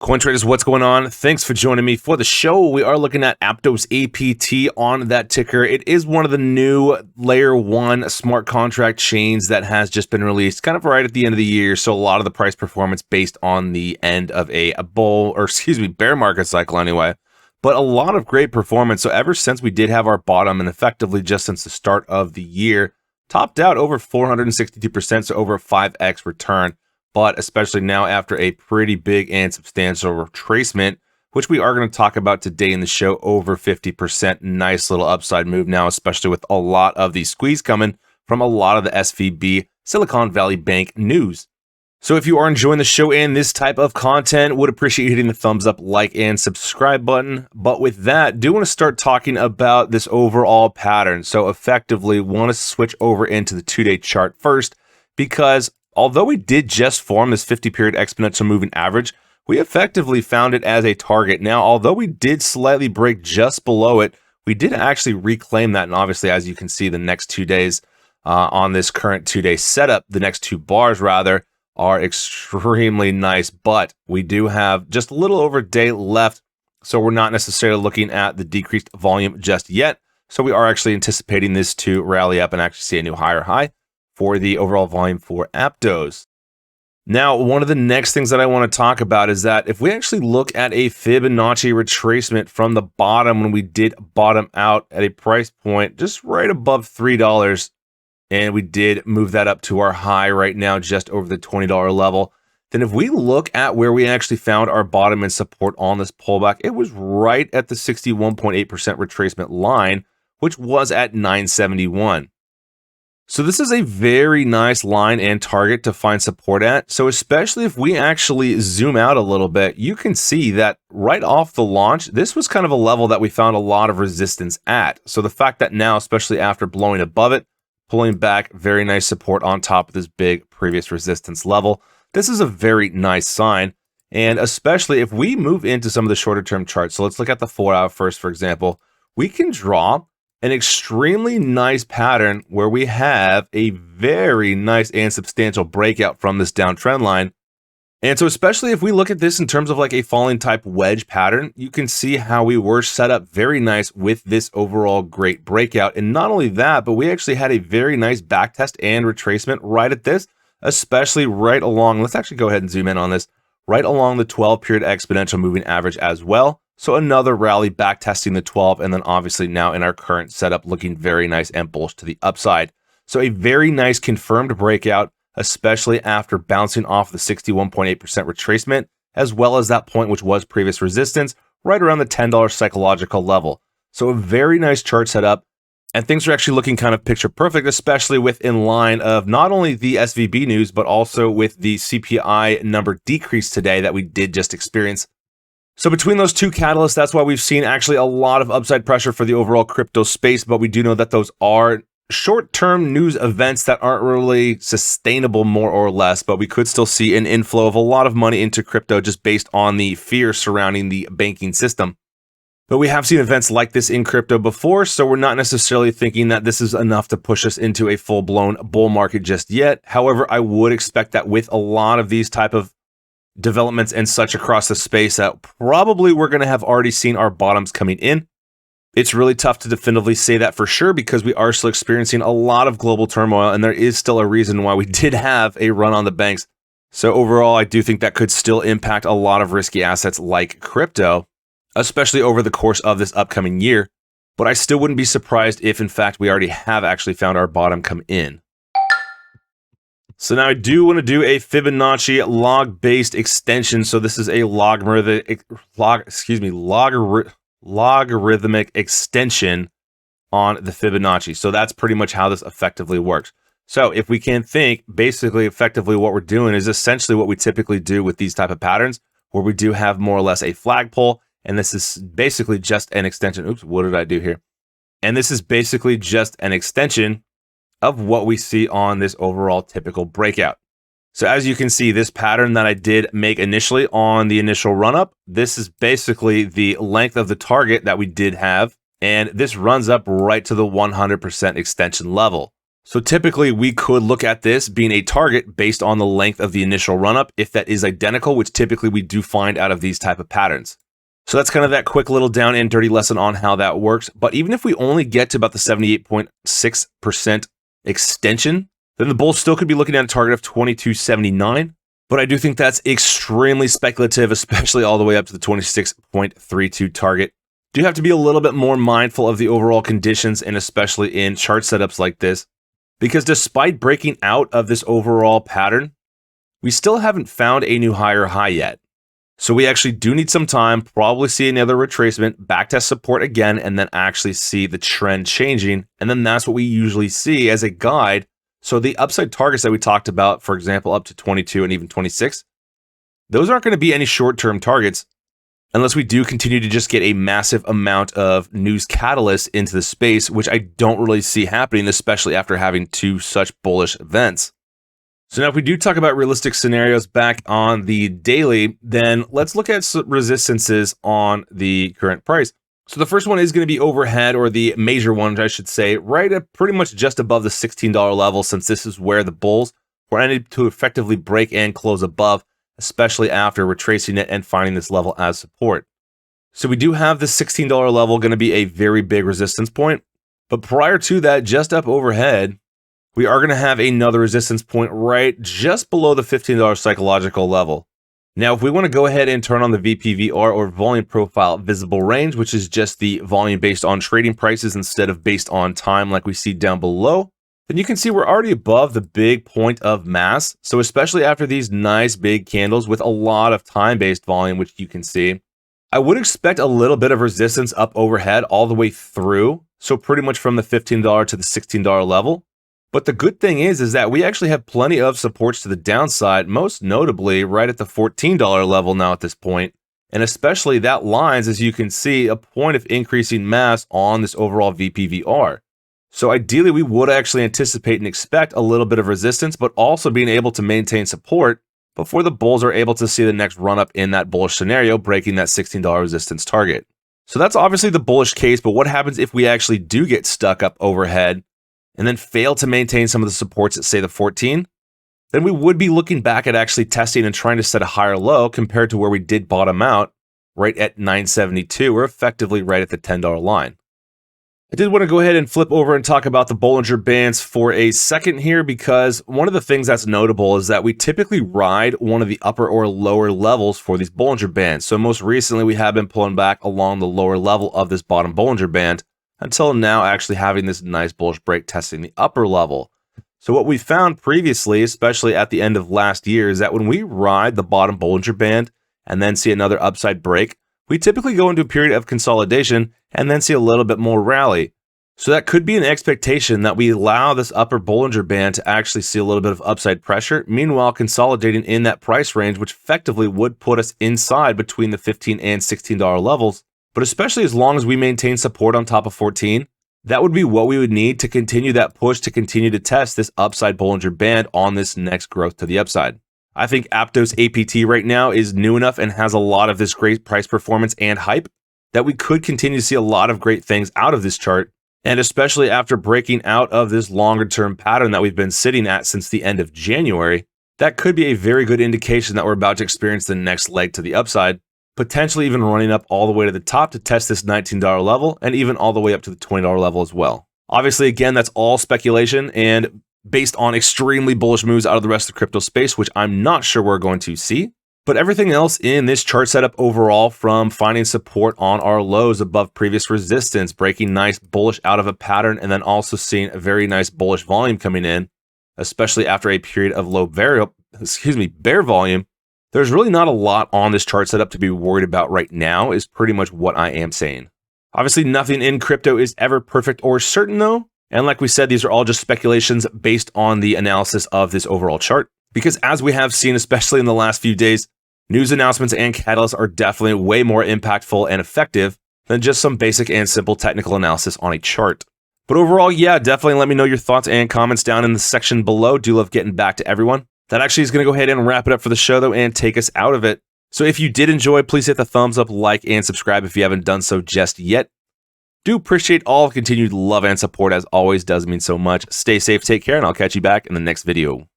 Coin traders, what's going on? Thanks for joining me for the show. We are looking at Aptos APT on that ticker. It is one of the new layer 1 smart contract chains that has just been released kind of right at the end of the year. So a lot of the price performance based on the end of a bear market cycle anyway. But a lot of great performance. So ever since we did have our bottom, and effectively just since the start of the year, topped out over 462%, so over a 5x return. But especially now after a pretty big and substantial retracement, which we are going to talk about today in the show, over 50%. Nice little upside move now, especially with a lot of the squeeze coming from a lot of the SVB, Silicon Valley Bank news. So if you are enjoying the show and this type of content, would appreciate you hitting the thumbs up, like, and subscribe button. But with that, do want to start talking about this overall pattern. So effectively want to switch over into the 2-day chart first, because although we did just form this 50-period exponential moving average, we effectively found it as a target. Now, although we did slightly break just below it, we did actually reclaim that. And obviously, as you can see, the next 2 days on this current 2-day setup, the next 2 bars rather, are extremely nice. But we do have just a little over a day left, so we're not necessarily looking at the decreased volume just yet. So we are actually anticipating this to rally up and actually see a new higher high for the overall volume for Aptos. Now, one of the next things that I want to talk about is that if we actually look at a Fibonacci retracement from the bottom, when we did bottom out at a price point just right above $3, and we did move that up to our high right now just over the $20 level, then if we look at where we actually found our bottom and support on this pullback, it was right at the 61.8% retracement line, which was at 971. So this is a very nice line and target to find support at. So especially if we actually zoom out a little bit, you can see that right off the launch, this was kind of a level that we found a lot of resistance at. So the fact that now, especially after blowing above it, pulling back, very nice support on top of this big previous resistance level, this is a very nice sign. And especially if we move into some of the shorter term charts. So let's look at the 4-hour first, for example. We can draw an extremely nice pattern where we have a very nice and substantial breakout from this downtrend line. And so especially if we look at this in terms of like a falling type wedge pattern, you can see how we were set up very nice with this overall great breakout. And not only that, but we actually had a very nice backtest and retracement right at this, especially right along, let's actually go ahead and zoom in on this, right along the 12-period exponential moving average as well. So another rally back testing the 12, and then obviously now in our current setup looking very nice and bullish to the upside. So a very nice confirmed breakout, especially after bouncing off the 61.8% retracement, as well as that point which was previous resistance, right around the $10 psychological level. So a very nice chart setup, and things are actually looking kind of picture perfect, especially with in line of not only the SVB news, but also with the CPI number decrease today that we did just experience. So between those two catalysts, that's why we've seen actually a lot of upside pressure for the overall crypto space, but we do know that those are short-term news events that aren't really sustainable more or less, but we could still see an inflow of a lot of money into crypto just based on the fear surrounding the banking system. But we have seen events like this in crypto before, so we're not necessarily thinking that this is enough to push us into a full-blown bull market just yet. However, I would expect that with a lot of these type of developments and such across the space that probably we're going to have already seen our bottoms coming in. It's really tough to definitively say that for sure because we are still experiencing a lot of global turmoil, and there is still a reason why we did have a run on the banks. So overall, I do think that could still impact a lot of risky assets like crypto, especially over the course of this upcoming year. But I still wouldn't be surprised if in fact we already have actually found our bottom come in. So now I do want to do a Fibonacci log-based extension. So this is a logarithmic extension on the Fibonacci. So that's pretty much how this effectively works. So if we can think, basically effectively what we're doing is essentially what we typically do with these type of patterns, where we do have more or less a flagpole, and this is basically just an extension. Oops, what did I do here? And this is basically just an extension of what we see on this overall typical breakout. So as you can see, this pattern that I did make initially on the initial run up, this is basically the length of the target that we did have. And this runs up right to the 100% extension level. So typically we could look at this being a target based on the length of the initial run up, if that is identical, which typically we do find out of these type of patterns. So that's kind of that quick little down and dirty lesson on how that works. But even if we only get to about the 78.6% extension, then the bulls still could be looking at a target of 2279. But I do think that's extremely speculative, especially all the way up to the 26.32 target. Do have to be a little bit more mindful of the overall conditions, and especially in chart setups like this, because despite breaking out of this overall pattern, we still haven't found a new higher high yet. So we actually do need some time, probably see another retracement, backtest support again, and then actually see the trend changing. And then that's what we usually see as a guide. So the upside targets that we talked about, for example, up to 22 and even 26, those aren't going to be any short-term targets unless we do continue to just get a massive amount of news catalysts into the space, which I don't really see happening, especially after having two such bullish events. So now if we do talk about realistic scenarios back on the daily, then let's look at resistances on the current price. So the first one is going to be overhead, or the major one, I should say, right at pretty much just above the $16 level, since this is where the bulls were able to effectively break and close above, especially after retracing it and finding this level as support. So we do have the $16 level going to be a very big resistance point. But prior to that, just up overhead, we are going to have another resistance point right just below the $15 psychological level. Now, if we want to go ahead and turn on the VPVR, or volume profile visible range, which is just the volume based on trading prices instead of based on time like we see down below, then you can see we're already above the big point of mass. So especially after these nice big candles with a lot of time-based volume, which you can see, I would expect a little bit of resistance up overhead all the way through. So pretty much from the $15 to the $16 level. But the good thing is that we actually have plenty of supports to the downside, most notably right at the $14 level now at this point. And especially that lines, as you can see, a point of increasing mass on this overall VPVR. So ideally, we would actually anticipate and expect a little bit of resistance, but also being able to maintain support before the bulls are able to see the next run up in that bullish scenario, breaking that $16 resistance target. So that's obviously the bullish case, but what happens if we actually do get stuck up overhead and then fail to maintain some of the supports at, say, the 14, then we would be looking back at actually testing and trying to set a higher low compared to where we did bottom out right at 972. We're effectively right at the $10 line. I did want to go ahead and flip over and talk about the Bollinger Bands for a second here, because one of the things that's notable is that we typically ride one of the upper or lower levels for these Bollinger Bands. So most recently, we have been pulling back along the lower level of this bottom Bollinger Band, until now actually having this nice bullish break testing the upper level. So what we found previously, especially at the end of last year, is that when we ride the bottom Bollinger Band and then see another upside break, we typically go into a period of consolidation and then see a little bit more rally. So that could be an expectation that we allow this upper Bollinger Band to actually see a little bit of upside pressure, meanwhile consolidating in that price range, which effectively would put us inside between the $15 and $16 levels. But especially as long as we maintain support on top of 14, that would be what we would need to continue that push to continue to test this upside Bollinger Band on this next growth to the upside. I think Aptos APT right now is new enough and has a lot of this great price performance and hype that we could continue to see a lot of great things out of this chart. And especially after breaking out of this longer term pattern that we've been sitting at since the end of January, that could be a very good indication that we're about to experience the next leg to the upside, potentially even running up all the way to the top to test this $19 level, and even all the way up to the $20 level as well. Obviously, again, that's all speculation and based on extremely bullish moves out of the rest of the crypto space, which I'm not sure we're going to see. But everything else in this chart setup overall, from finding support on our lows above previous resistance, breaking nice bullish out of a pattern, and then also seeing a very nice bullish volume coming in, especially after a period of low bear volume, there's really not a lot on this chart setup to be worried about right now, is pretty much what I am saying. Obviously, nothing in crypto is ever perfect or certain though. And like we said, these are all just speculations based on the analysis of this overall chart. Because as we have seen, especially in the last few days, news announcements and catalysts are definitely way more impactful and effective than just some basic and simple technical analysis on a chart. But overall, yeah, definitely let me know your thoughts and comments down in the section below. Do love getting back to everyone. That actually is going to go ahead and wrap it up for the show though and take us out of it. So if you did enjoy, please hit the thumbs up, like, and subscribe if you haven't done so just yet. Do appreciate all the continued love and support, as always. Does mean so much. Stay safe, take care, and I'll catch you back in the next video.